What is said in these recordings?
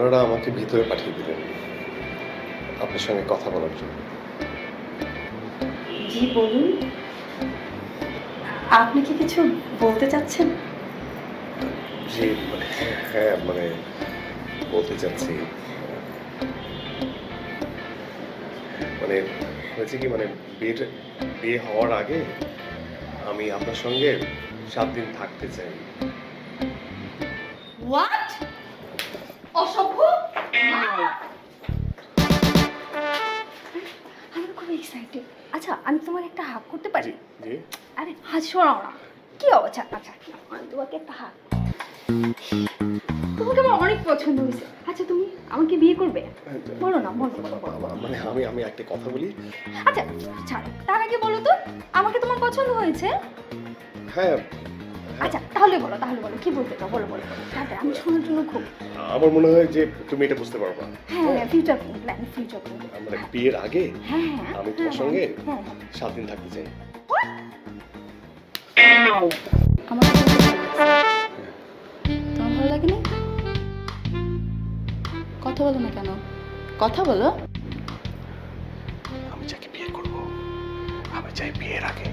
ওনারা আমাকে ভিতরে পাঠিয়ে দিলেন আপনার সঙ্গে কথা বলার জন্য। জি বলুন, আপনি কি কিছু বলতে চাচ্ছেন? জি মানে হ্যাঁ মানে বলতে চাচ্ছি মানে হয়েছে কি মানে বিয়ে হওয়ার আগে আমি আপনার সঙ্গে 7 দিন থাকতে চাই। হোয়াট? অসভ্য! আমি খুব এক্সাইটেড। আচ্ছা, আমি তোমার একটা হাগ করতে পারি? জি আরে হাত সরাও না। কি অবস্থা? আচ্ছা, আমি তোমাকে একটা হাগ। তোমাকে আমার অনেক পছন্দ হয়েছে। আচ্ছা, তুমি আমাকে বিয়ে করবে? বলো না, বলো। মানে আমি একটা কথা বলি। আচ্ছা, ছাড়ো। তার আগে বলো তো, আমাকে তোমার পছন্দ হয়েছে? হ্যাঁ আচ্ছা, তাহলে বলো কি বলতে চাও? বলো। তাড়াতাড়ি, আমি শোনার জন্য খুব। আমার মনে হয় যে তুমি এটা বুঝতে পারবা। হ্যাঁ, ফিউচার প্ল্যান। মানে বিয়ের আগে হ্যাঁ, আমি তোমার সঙ্গে হ্যাঁ। 7 দিন থাকতে চাই। আমার কাছে খুব ভালো লাগছে। তোমার ভালো লাগে না? কথা বলো না কেন? কথা বলো। আমি যাকে বিয়ে করব আমি চাই বিয়ের আগে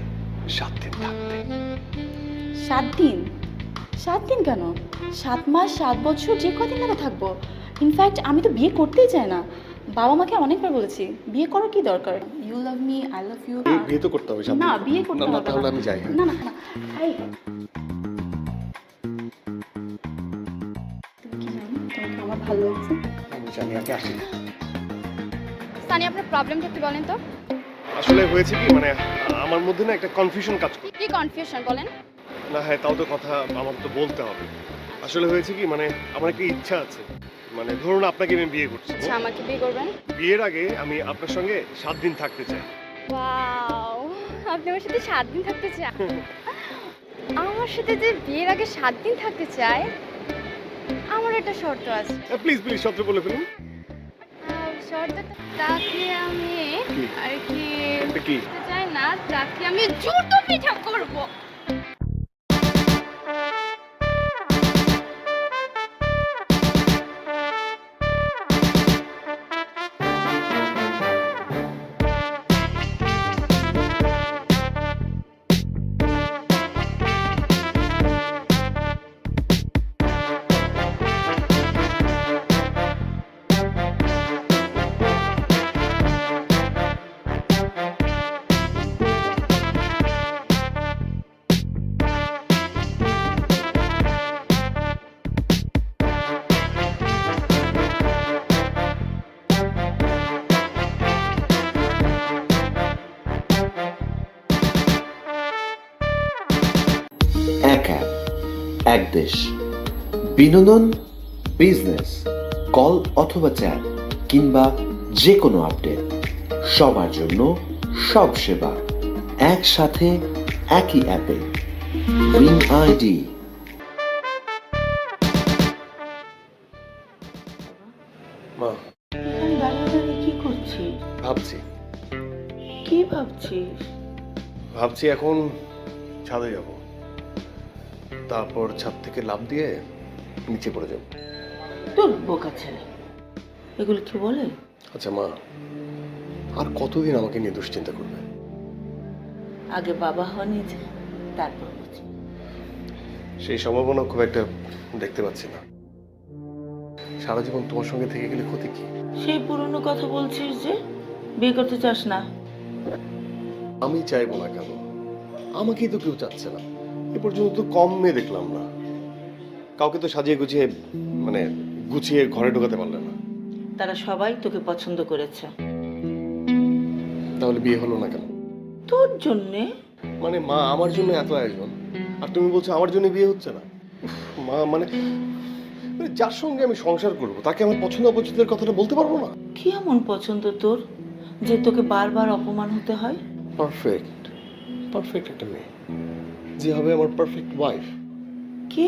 7 দিন থাকতে। 7 দিন? 7 দিন কেন? 7 মাস, 7 বছর, যে কদিন লাগে থাকবো। ইনফ্যাক্ট আমি তো বিয়ে করতেই চাই না। বাবা মাকে অনেকবার বলেছি, বিয়ে করার কি দরকার? You love me, I love you. বিয়ে তো করতে হবে 7 দিন। না, বিয়ে করতে হবে না। তাহলে আমি যাই। না। এই, তুমি কি জানো, তোমাকে আমার ভালো লাগছে? আমি জানি আপনি আসেন। সানি, আপনার প্রবলেমটা একটু বলেন তো। আসলে হয়েছে কি মানে আমার মধ্যে না একটা কনফিউশন কাজ করে। কি কনফিউশন বলেন? না হ্যাঁ তাও তো কথা আমার তো বলতে হবে। আসলে হয়েছে কি মানে আমার একটা ইচ্ছা আছে। মানে ধরুন আপনাকে আমি বিয়ে করছি। আচ্ছা, আমাকে বিয়ে করবেন? বিয়ের আগে আমি আপনার সঙ্গে 7 দিন থাকতে চাই। ওয়াও, আপনি আমার সাথে 7 দিন থাকতে চান? আমার সাথে যে বিয়ের আগে 7 দিন থাকতে চায়, আমার একটা শর্ত আছে। প্লিজ সত্য বলে ফেলুন। শর্তটা, তাকে আমি কি? আর কি এটা কি? চাই না, তাকে আমি জুতো পিঠা করব। এক অ্যাপ, এক দেশ। বিনোদন, বিজনেস, কল অথবা চ্যাট কিংবা যে কোনো আপডেট, সবার জন্য সব সেবা একসাথে একই অ্যাপে। Wing ID. মা, এখানে দাঁড়িয়ে কি করছিস? ভাবছি কি ভাবছিস? এখন ছাদে যাব, তারপর ছাদ থেকে লাফ দিয়ে নিচে পড়ে যাব। তোর বোকা ছেলে, এগুলো কি বলে? আচ্ছা মা, আর কতদিন আমাকে নিয়ে দুশ্চিন্তা করবে? আগে বাবা হওয়া নিজে, তারপর বুঝি। সেই সম্ভাবনা খুব একটা দেখতে পাচ্ছি না। সারা জীবন তোমার সঙ্গে থেকে গেলে ক্ষতি কি? সেই পুরনো কথা বলছিস যে বিয়ে করতে চাস না। আমি চাইবো না কেন? আমাকেই তো কেউ চাচ্ছে না। এ পর্যন্ত তো কম মেয়ে দেখলাম না। কাউকে তো সাজিয়ে গুছিয়ে মানে গুছিয়ে ঘরে ঢোকাতে পারলে না। তারা সবাই তোকে পছন্দ করেছে। তাহলে বিয়ে হলো না কেন? তোর জন্যে। মানে মা, আমার জন্য এত আয়োজন আর তুমি বলছো আমার জন্য বিয়ে হচ্ছে না? উফ, মা মানে যার সঙ্গে আমি সংসার করব তাকে আমার পছন্দ অপছন্দের কথাটা বলতে পারবো না? কি এমন পছন্দ তোর যে তোকে বারবার অপমান হতে হয়? পারফেক্ট একটা মেয়ে যে হবে আমার পারফেক্ট ওয়াইফ। কি?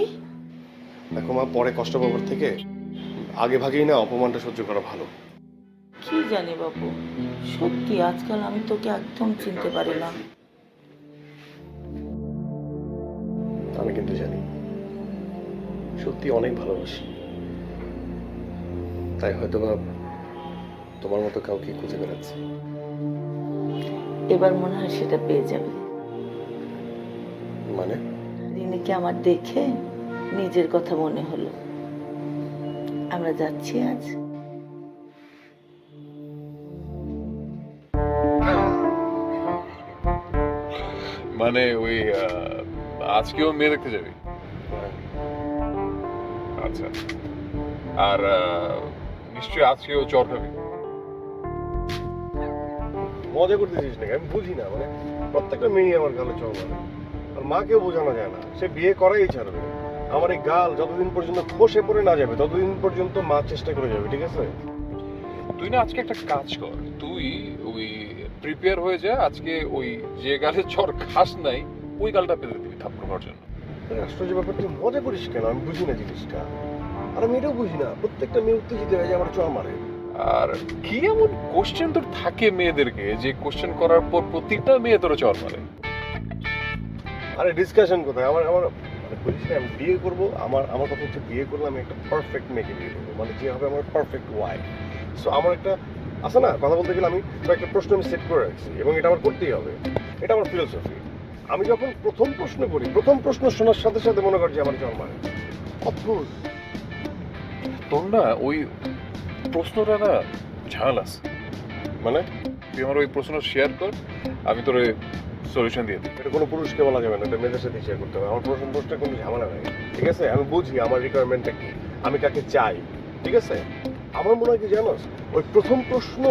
দেখো মা, পরে কষ্ট পাবার থেকে আগে ভাগেই না অপমানটা সহ্য করা ভালো। কি জানি বাবু, সত্যি আজকাল আমি তোকে একদম চিনতে পারি না। আমি কিন্তু জানি সত্যি অনেক ভালোবাসি। তাই হয়তো বা তোমার মতো কাউকে খুঁজে বেড়াচ্ছি। এবার মনে হয় সেটা পেয়ে যাবে। মানে রিনিকে আমার দেখে নিজের কথা মনে হলো। আমরা যাচ্ছি আজ। মানে ওই আজকেও মেয়ে দেখতে যাবি? আচ্ছা, আর নিশ্চয়ই আজকেও চর খাবি? মজা করতেছিস নাকি? আমি বুঝি না, মানে প্রত্যেকটা মেয়ে আমার গালে চল মারে, আর মাকেও বোঝানো যায় না, সে বিয়ে করাই ছাড়বে। আমার এই গাল যতদিন পর্যন্ত খসে পড়ে না যাবে ততদিন পর্যন্ত মা চেষ্টা করে যাবে, ঠিক আছে? তুই না আজকে একটা কাজ কর, তুই ওই প্রিপেয়ার হয়ে যা, আজকে ওই যে গালে চর খাস নাই ওই গালটা পেতে দিবি থাপ্পড় খাওয়ার জন্য। আশ্চর্য ব্যাপার, তুই মজা করিস কেন? আমি বুঝি না জিনিসটা, আর আমি এটাও বুঝি না প্রত্যেকটা মেয়ে উত্তেজিত হয়ে যায় আমার চর মারে। আর কি এমন কোশ্চেন তোর থাকে মেয়েদেরকে যে কোশ্চেন করার পর প্রতিটা মেয়ে তোর চর মারে? আরে ডিসকাশন কোথায়? আমার আমার মানে বুঝিস না, আমি বিয়ে করবো, আমার কথা হচ্ছে বিয়ে করলে আমি একটা পারফেক্ট মেয়েকে বিয়ে করবো, মানে যে হবে আমার পারফেক্ট ওয়াইফ। সো আমার একটা আছে না, কথা বলতে গেলে আমি একটা প্রশ্ন আমি সেট করে রাখছি এবং এটা আমার করতেই হবে, এটা আমার ফিলোসফি। আমি যখন প্রথম প্রশ্ন করি, প্রথম প্রশ্ন শোনার সাথে সাথে মনে করি যে আমার জন্ম মানে অদ্ভুত। তোর না ওই প্রশ্নটা না ঝাল আছে, মানে তুই আমার ওই প্রশ্ন শেয়ার কর, আমি তোর সলিউশন দিয়ে দিই। এটা কোনো পুরুষকে বলা যাবে না, এটা মেয়েদের সাথে শেয়ার করতে হবে। আমার প্রশ্নটা কোনো ঝামেলা নেই, ঠিক আছে? আমি বুঝি আমার রিকোয়ারমেন্টটা কি, আমি কাকে চাই, ঠিক আছে? আমার মনে হয় কি জানোস, ওই প্রথম প্রশ্ন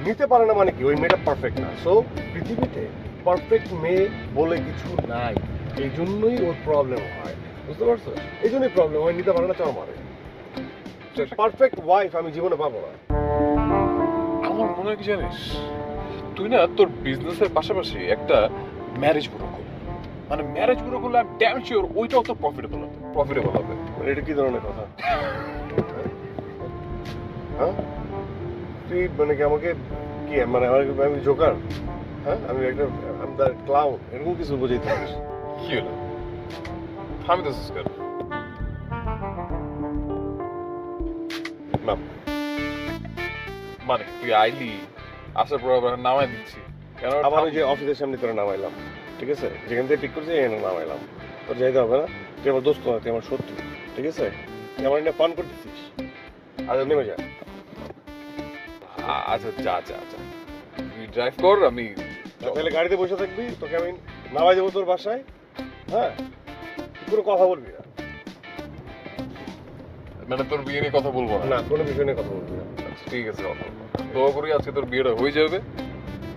নিতে পারে না মানে কি ওই মেয়েটা পারফেক্ট না। সো পৃথিবীতে পারফেক্ট মেয়ে বলে কিছু নাই, এই জন্যই ওর প্রবলেম হয়, বুঝতে পারছো? এই জন্যই প্রবলেম হয়, নিতে পারে না, চর মারে। পারফেক্ট ওয়াইফ আমি জীবনে পাবো না। আমার মনে হয় কি জানিস, তুই না তোর বিজনেসের পাশাপাশি একটা ম্যারেজ ব্যুরো কর, মানে ম্যারেজ ব্যুরো করলে আমি ড্যাম শিওর ওইটাও তোর প্রফিটেবল হবে। মানে এটা কি ধরনের কথা? হ্যাঁ, তুই মানে কি আমাকে কি মানে আমি জোকার? হ্যাঁ, আমি তার ক্লাউন এরকম কিছু বোঝাইতে পারিস? কি হলো থামি তো কর না, মানে তুই আইলি, আসার পর আবার নামাই দিচ্ছি কেন? আবার ওই যে অফিসের সামনে তোরা নামাইলাম, ঠিক আছে? যেখান থেকে পিক করছি এখানে নামাইলাম, তোর যাইতে হবে না, তুই আমার দোস্ত না, তুই আমার শত্রু, ঠিক আছে? তুই আমার এটা ফান করতেছিস, আচ্ছা নেমে যা। আচ্ছা যা যা যা, তুই ড্রাইভ কর, আমি তাহলে গাড়িতে বসে থাকবি, তোকে আমি নামাই দেবো তোর বাসায়। হ্যাঁ, তুই কোনো কথা বলবি না, মানে তোর বিয়ে নিয়ে কথা বলবো না? না কোনো বিষয় নিয়ে কথা বলবি না। আচ্ছা ঠিক আছে, দোয়া করি আজকে তোর বিয়েটা হয়ে যাবে,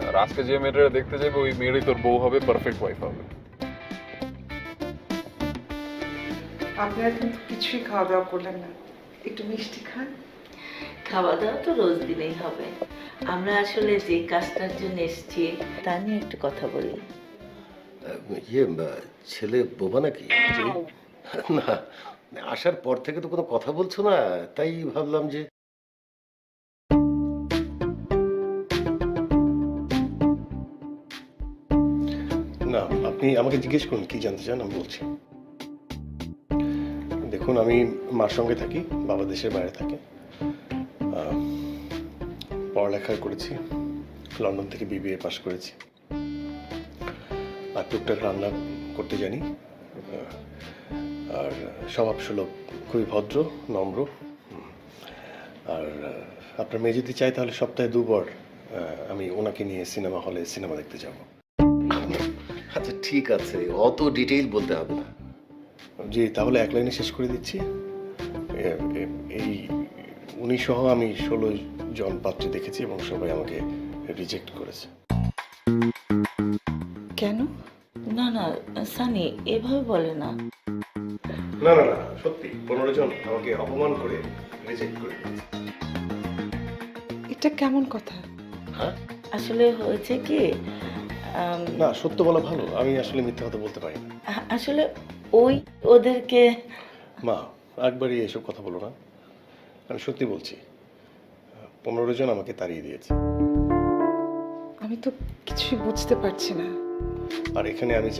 আর আজকে যে মেয়েটা দেখতে যাবে ওই মেয়েটাই তোর বউ হবে, পারফেক্ট ওয়াইফ হবে। আপনারা কিন্তু কিছুই খাওয়া দাওয়া করলেন না, একটু মিষ্টি খান। খাওয়া দাওয়া তো রোজ দিনেই হবে। আমরা আসলে যে কাজটার জন্য এসেছি তা নিয়ে একটু কথা বলি। ইয়ে ছেলে বোবা নাকি? না, আসার পর থেকে তো কোনো কথা বলছো না, তাই ভাবলাম যে না। আপনি আমাকে জিজ্ঞেস করুন কি জানতে চান, আমি বলছি। দেখুন, আমি মার সঙ্গে থাকি, বাবা দেশের বাইরে থাকে। পড়ালেখা করেছি, লন্ডন থেকে BBA পাশ করেছি, আর টুকটাক রান্না করতে জানি, আর স্বভাব সুলভ, খুবই ভদ্র নম্র। আর আপনার মেয়ে যদি চায় তাহলে সপ্তাহে 2 বার আমি ওনাকে নিয়ে সিনেমা হলে সিনেমা দেখতে যাব। আচ্ছা ঠিক আছে, অত ডিটেইল বলতে হবে না। জি, তাহলে এক লাইনে শেষ করে দিচ্ছি। এই উনি সহ আমি 16 জন পাত্রী দেখেছি এবং সবাই আমাকে রিজেক্ট করেছে। কেন? না না সানি, এভাবে বলে না। না না না, সত্যি 15 জন আমাকে অপমান করে রিজেক্ট করে দিয়েছে। এটা কেমন কথা? হ্যাঁ, আসলে হয়েছে কি, না সত্য বলা ভালো, আমি আসলে মিথ্যা কথা বলতে পারি না। আসলে ওই ওদেরকে মা, একবারই এসব কথা বলো না, আমি সত্যি বলছি। 15 জন আমাকে তাড়িয়ে দিয়েছে। আমি তো কিছুই বুঝতে পারছি না। আর এখানে আমি